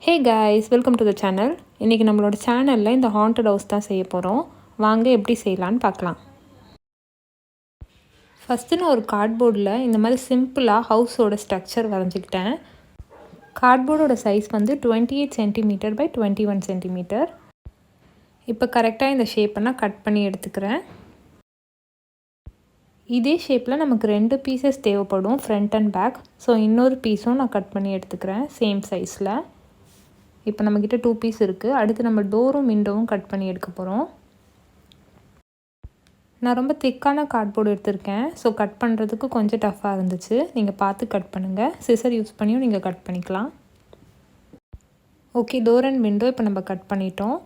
Hey guys, welcome to the channel. இன்றைக்கி நம்மளோட சேனலில் இந்த ஹாண்டட் ஹவுஸ் தான் செய்ய போகிறோம். வாங்க எப்படி செய்யலான்னு பார்க்கலாம். ஃபஸ்ட்டு நான் ஒரு கார்ட்போர்டில் இந்த மாதிரி சிம்பிளாக ஹவுஸோட ஸ்ட்ரக்சர் வரைஞ்சிக்கிட்டேன். கார்ட்போர்டோட சைஸ் வந்து 28 சென்டிமீட்டர் பை 21 சென்டிமீட்டர். இப்போ கரெக்டாக இந்த ஷேப்பை நான் கட் பண்ணி எடுத்துக்கிறேன். இதே ஷேப்பில் நமக்கு 2 பீசஸ் தேவைப்படும், ஃப்ரண்ட் அண்ட் பேக். ஸோ இன்னொரு பீஸும் நான் கட் பண்ணி எடுத்துக்கிறேன் சேம் சைஸில். இப்போ நம்மக்கிட்ட 2 பீஸ் இருக்குது. அடுத்து நம்ம டோரும் விண்டோவும் கட் பண்ணி எடுக்க போகிறோம். நான் ரொம்ப திக்கான கார்ட்போர்டு எடுத்திருக்கேன். ஸோ கட் பண்ணுறதுக்கு கொஞ்சம் டஃப்பாக இருந்துச்சு. நீங்கள் பார்த்து கட் பண்ணுங்கள். சிசர் யூஸ் பண்ணியும் நீங்கள் கட் பண்ணிக்கலாம். ஓகே, டோர் அண்ட் விண்டோ இப்போ நம்ம கட் பண்ணிட்டோம்.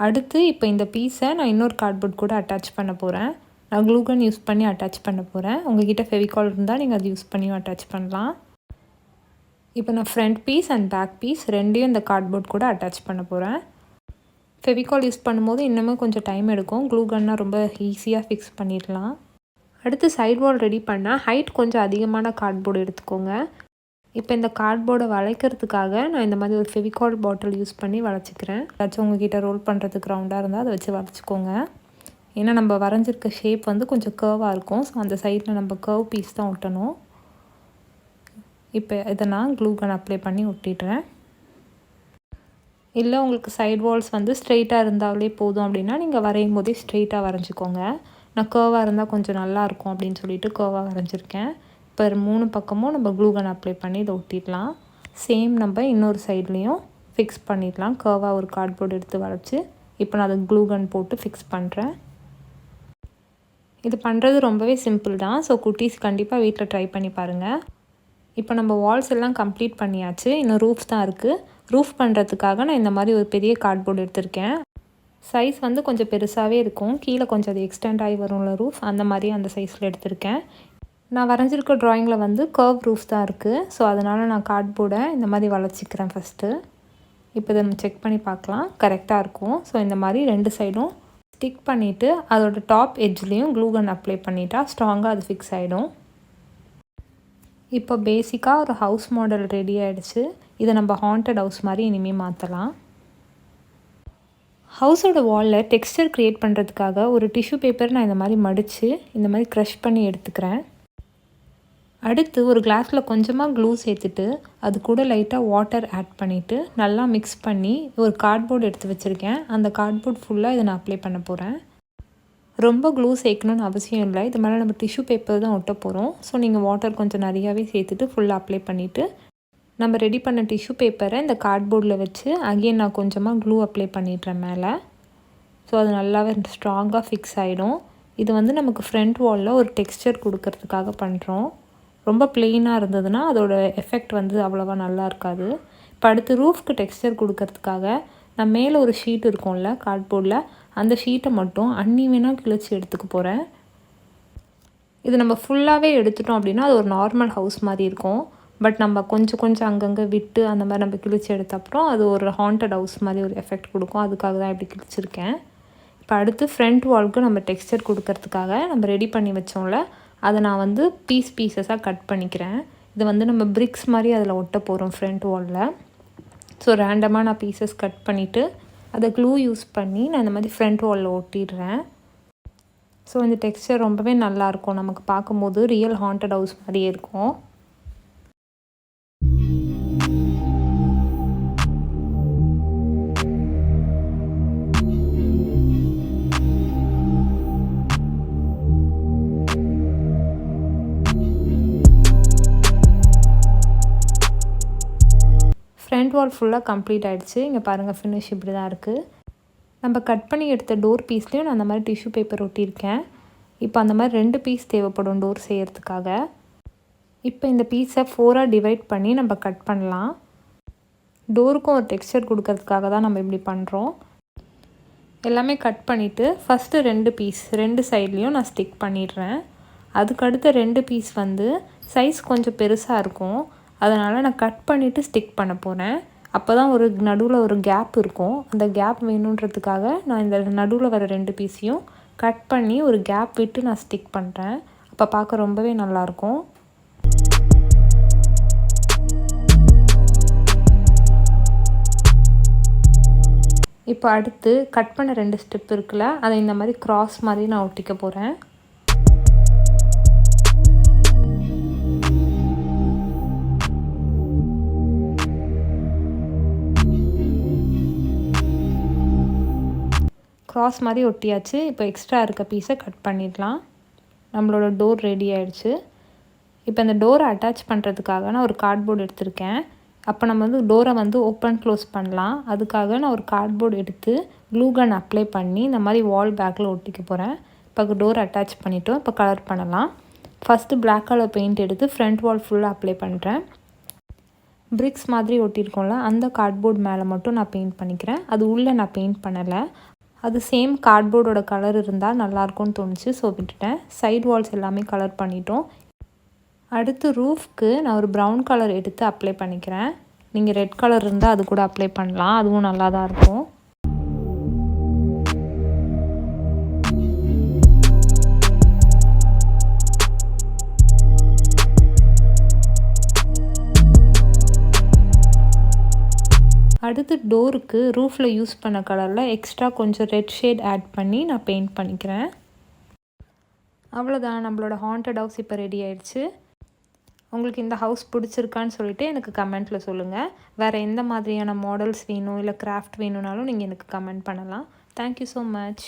அடுத்து இப்போ இந்த பீஸை நான் இன்னொரு கார்ட்போர்ட் கூட அட்டாச் பண்ண போகிறேன். நான் க்ளூகன் யூஸ் பண்ணி அட்டாச் பண்ண போகிறேன். உங்கள்கிட்ட ஃபெவிகால் இருந்தால் நீங்கள் அது யூஸ் பண்ணியும் அட்டாச் பண்ணலாம். இப்போ நான் front piece and back piece ரெண்டையும் இந்த கார்ட்போர்ட் கூட அட்டாச் பண்ண போகிறேன். ஃபெவிகால் யூஸ் பண்ணும்போது இன்னுமே கொஞ்சம் டைம் எடுக்கும். க்ளூகன்னா ரொம்ப ஈஸியாக ஃபிக்ஸ் பண்ணிடலாம். அடுத்து சைட் வால் ரெடி பண்ணால் ஹைட் கொஞ்சம் அதிகமான கார்ட்போர்டு எடுத்துக்கோங்க. இப்போ இந்த கார்ட்போர்டை வளைக்கிறதுக்காக நான் இந்த மாதிரி ஒரு ஃபெவிகால் பாட்டில் யூஸ் பண்ணி வளைச்சிக்கிறேன். ஏதாச்சும் உங்ககிட்ட ரோல் பண்ணுறதுக்கு ரவுண்டாக இருந்தால் அதை வச்சு வளைச்சிக்கோங்க. ஏன்னா நம்ம வரைஞ்சிருக்க ஷேப் வந்து கொஞ்சம் கர்வாக இருக்கும். ஸோ அந்த சைடில் நம்ம கர்வ் பீஸ் தான் ஒட்டணும். இப்போ இதை நான் க்ளூகன் அப்ளை பண்ணி ஒட்டிடுறேன். இல்லை உங்களுக்கு சைட் வால்ஸ் வந்து ஸ்ட்ரெயிட்டாக இருந்தாலே போதும் அப்படின்னா நீங்கள் வரையும் போதே ஸ்ட்ரெயிட்டாக வரைஞ்சிக்கோங்க. நான் கர்வாக இருந்தால் கொஞ்சம் நல்லாயிருக்கும் அப்படின்னு சொல்லிட்டு கர்வாக வரைஞ்சிருக்கேன். இப்போ 3 பக்கமும் நம்ம க்ளூகன் அப்ளை பண்ணி இதை ஒட்டிடலாம். சேம் நம்ம இன்னொரு சைட்லேயும் ஃபிக்ஸ் பண்ணிடலாம். கர்வாக ஒரு கார்ட்போர்டு எடுத்து வரைச்சி இப்போ நான் அதை க்ளூகன் போட்டு ஃபிக்ஸ் பண்ணுறேன். இது பண்ணுறது ரொம்பவே சிம்பிள் தான். ஸோ குட்டீஸ் கண்டிப்பாக வீட்டில் ட்ரை பண்ணி பாருங்கள். இப்போ நம்ம வால்ஸ் எல்லாம் கம்ப்ளீட் பண்ணியாச்சு. இன்னும் ரூஃப் தான் இருக்குது. ரூஃப் பண்ணுறதுக்காக நான் இந்த மாதிரி ஒரு பெரிய கார்ட்போர்டு எடுத்திருக்கேன். சைஸ் வந்து கொஞ்சம் பெருசாகவே இருக்கும். கீழே கொஞ்சம் அது எக்ஸ்டெண்ட் ஆகி வரும்ல ரூஃப், அந்த மாதிரி அந்த சைஸில் எடுத்திருக்கேன். நான் வரைஞ்சிருக்க ட்ராயிங்கில் வந்து கர்வ் ரூஃப் தான் இருக்குது. ஸோ அதனால் நான் கார்ட்போர்டை இந்த மாதிரி வளைச்சிக்கிறேன் ஃபஸ்ட்டு. இப்போ இதை நம்ம செக் பண்ணி பார்க்கலாம். கரெக்டாக இருக்கும். ஸோ இந்த மாதிரி 2 சைடும் ஸ்டிக் பண்ணிவிட்டு அதோட டாப் எட்ஜ்லேயும் க்ளூகன் அப்ளை பண்ணிட்டா ஸ்ட்ராங்காக அது ஃபிக்ஸ் ஆகிடும். இப்போ பேசிக்காக ஒரு ஹவுஸ் மாடல் ரெடி ஆகிடுச்சு. இதை நம்ம ஹாண்டட் ஹவுஸ் மாதிரி இனிமேல் மாற்றலாம். ஹவுஸோட வாலில் டெக்ஸ்டர் க்ரியேட் பண்ணுறதுக்காக ஒரு டிஷ்யூ பேப்பர் நான் இந்த மாதிரி மடித்து இந்த மாதிரி க்ரஷ் பண்ணி எடுத்துக்கிறேன். அடுத்து ஒரு கிளாஸில் கொஞ்சமாக க்ளூ சேர்த்துட்டு அது கூட லைட்டாக வாட்டர் ஆட் பண்ணிவிட்டு நல்லா மிக்ஸ் பண்ணி ஒரு கார்ட்போர்டு எடுத்து வச்சுருக்கேன். அந்த கார்ட்போர்ட் ஃபுல்லாக இதை நான் அப்ளை பண்ண போகிறேன். ரொம்ப க்ளூ சேர்க்கணுன்னு அவசியம் இல்லை. இது மேலே நம்ம டிஷ்யூ பேப்பர் தான் ஒட்ட போகிறோம். ஸோ நீங்கள் வாட்டர் கொஞ்சம் நிறையாவே சேர்த்துட்டு ஃபுல்லாக அப்ளை பண்ணிவிட்டு நம்ம ரெடி பண்ண டிஷ்யூ பேப்பரை இந்த கார்ட்போர்டில் வச்சு அகெயின் நான் கொஞ்சமாக க்ளூ அப்ளை பண்ணிடுறேன் மேலே. ஸோ அது நல்லாவே ஸ்ட்ராங்காக ஃபிக்ஸ் ஆகிடும். இது வந்து நமக்கு ஃப்ரண்ட் வாலில் ஒரு டெக்ஸ்சர் கொடுக்கறதுக்காக பண்ணுறோம். ரொம்ப ப்ளெயினாக இருந்ததுன்னா அதோட எஃபெக்ட் வந்து அவ்வளோவா நல்லா இருக்காது. இப்போ அடுத்து ரூஃப்க்கு டெக்ஸ்சர் கொடுக்கறதுக்காக நான் மேலே ஒரு ஷீட் இருக்கும்ல கார்ட்போர்டில், அந்த ஷீட்டை மட்டும் அன்னிவனாக கிழிச்சி எடுத்துக்க போகிறேன். இது நம்ம ஃபுல்லாகவே எடுத்துட்டோம் அப்படின்னா அது ஒரு நார்மல் ஹவுஸ் மாதிரி இருக்கும். பட் நம்ம கொஞ்சம் கொஞ்சம் அங்கங்கே விட்டு அந்த மாதிரி நம்ம கிழிச்சி எடுத்த அப்புறம் அது ஒரு ஹாண்டட் ஹவுஸ் மாதிரி ஒரு எஃபெக்ட் கொடுக்கும். அதுக்காக தான் இப்படி கிழிச்சிருக்கேன். இப்போ அடுத்து ஃப்ரண்ட் வால்க்கு நம்ம டெக்ஸ்சர் கொடுக்கறதுக்காக நம்ம ரெடி பண்ணி வச்சோம்ல, அதை நான் வந்து பீஸஸாக கட் பண்ணிக்கிறேன். இது வந்து நம்ம பிரிக்ஸ் மாதிரி அதில் ஒட்ட போகிறோம் ஃப்ரண்ட் வாலில். ஸோ ரேண்டமாக நான் பீசஸ் கட் பண்ணிவிட்டு அதை க்ளூ யூஸ் பண்ணி நான் இந்த மாதிரி ஃப்ரண்ட் வாலில் ஒட்டிடுறேன். ஸோ இந்த டெக்ஸ்சர் ரொம்பவே நல்லாயிருக்கும். நமக்கு பார்க்கும்போது ரியல் ஹாண்டட் ஹவுஸ் மாதிரியே இருக்கும். ஃப்ரண்ட் வால் ஃபுல்லாக கம்ப்ளீட் ஆகிடுச்சு. இங்கே பாருங்கள், ஃபினிஷ் இப்படி தான் இருக்குது. நம்ம கட் பண்ணி எடுத்த டோர் பீஸ்லேயும் நான் அந்த மாதிரி டிஷ்யூ பேப்பர் ஒட்டியிருக்கேன். இப்போ அந்த மாதிரி 2 பீஸ் தேவைப்படும் டோர் செய்கிறதுக்காக. இப்போ இந்த பீஸை 4ஆக டிவைட் பண்ணி நம்ம கட் பண்ணலாம். டோருக்கும் ஒரு டெக்ஸ்சர் கொடுக்கறதுக்காக தான் நம்ம இப்படி பண்ணுறோம். எல்லாமே கட் பண்ணிவிட்டு ஃபஸ்ட்டு 2 பீஸ் 2 சைட்லேயும் நான் ஸ்டிக் பண்ணிடுறேன். அதுக்கடுத்த 2 பீஸ் வந்து சைஸ் கொஞ்சம் பெருசாக இருக்கும். அதனால் நான் கட் பண்ணிவிட்டு ஸ்டிக் பண்ண போகிறேன். அப்போ தான் ஒரு நடுவில் ஒரு கேப் இருக்கும். அந்த கேப் வேணுன்றதுக்காக நான் இந்த நடுவில் வர 2 பீஸையும் கட் பண்ணி ஒரு கேப் விட்டு நான் ஸ்டிக் பண்ணுறேன். அப்போ பார்க்க ரொம்பவே நல்லாயிருக்கும். இப்போ அடுத்து கட் பண்ண 2 ஸ்டெப் இருக்குல்ல, அதை இந்த மாதிரி கிராஸ் மாதிரி நான் ஒட்டிக்க போகிறேன். கிராஸ் மாதிரி ஒட்டியாச்சு. இப்போ எக்ஸ்ட்ரா இருக்க பீஸை கட் பண்ணிடலாம். நம்மளோட டோர் ரெடி ஆகிடுச்சு. இப்போ அந்த டோரை அட்டாச் பண்ணுறதுக்காக நான் ஒரு கார்ட்போர்டு எடுத்திருக்கேன். அப்போ நம்ம வந்து டோரை வந்து ஓப்பன் க்ளோஸ் பண்ணலாம். அதுக்காக நான் ஒரு கார்ட்போர்டு எடுத்து க்ளூ கன் அப்ளை பண்ணி இந்த மாதிரி வால் பேக்கில் ஒட்டிக்க போகிறேன். இப்போ டோர் அட்டாச் பண்ணிவிட்டோம். இப்போ கலர் பண்ணலாம். ஃபஸ்ட்டு பிளாக் கலர் பெயிண்ட் எடுத்து ஃப்ரண்ட் வால் ஃபுல்லாக அப்ளை பண்ணுறேன். பிரிக்ஸ் மாதிரி ஒட்டியிருக்கோம்ல, அந்த கார்ட்போர்டு மேலே மட்டும் நான் பெயிண்ட் பண்ணிக்கிறேன். அது உள்ளே நான் பெயிண்ட் பண்ணலை. அது சேம் கார்ட்போர்டோட கலர் இருந்தால் நல்லாயிருக்கும்னு தோணுச்சு, ஸோ விட்டுட்டேன். சைட் வால்ஸ் எல்லாமே கலர் பண்ணிட்டோம். அடுத்து ரூஃப்க்கு நான் ஒரு ப்ரௌன் கலர் எடுத்து அப்ளை பண்ணிக்கிறேன். நீங்கள் ரெட் கலர் இருந்தால் அது கூட அப்ளை பண்ணலாம், அதுவும் நல்லா தான் இருக்கும். அடுத்து டோருக்கு ரூஃபில் யூஸ் பண்ண கலரில் எக்ஸ்ட்ரா கொஞ்சம் ரெட் ஷேட் ஆட் பண்ணி நான் பெயிண்ட் பண்ணிக்கிறேன். அவ்வளோதான், நம்மளோட ஹாண்டட் ஹவுஸ் இப்போ ரெடி ஆயிடுச்சு. உங்களுக்கு இந்த ஹவுஸ் பிடிச்சிருக்கான்னு சொல்லிட்டு எனக்கு கமெண்ட்டில் சொல்லுங்கள். வேறு எந்த மாதிரியான மாடல்ஸ் வேணும் இல்லை கிராஃப்ட் வேணும்னாலும் நீங்கள் எனக்கு கமெண்ட் பண்ணலாம். Thank you so much.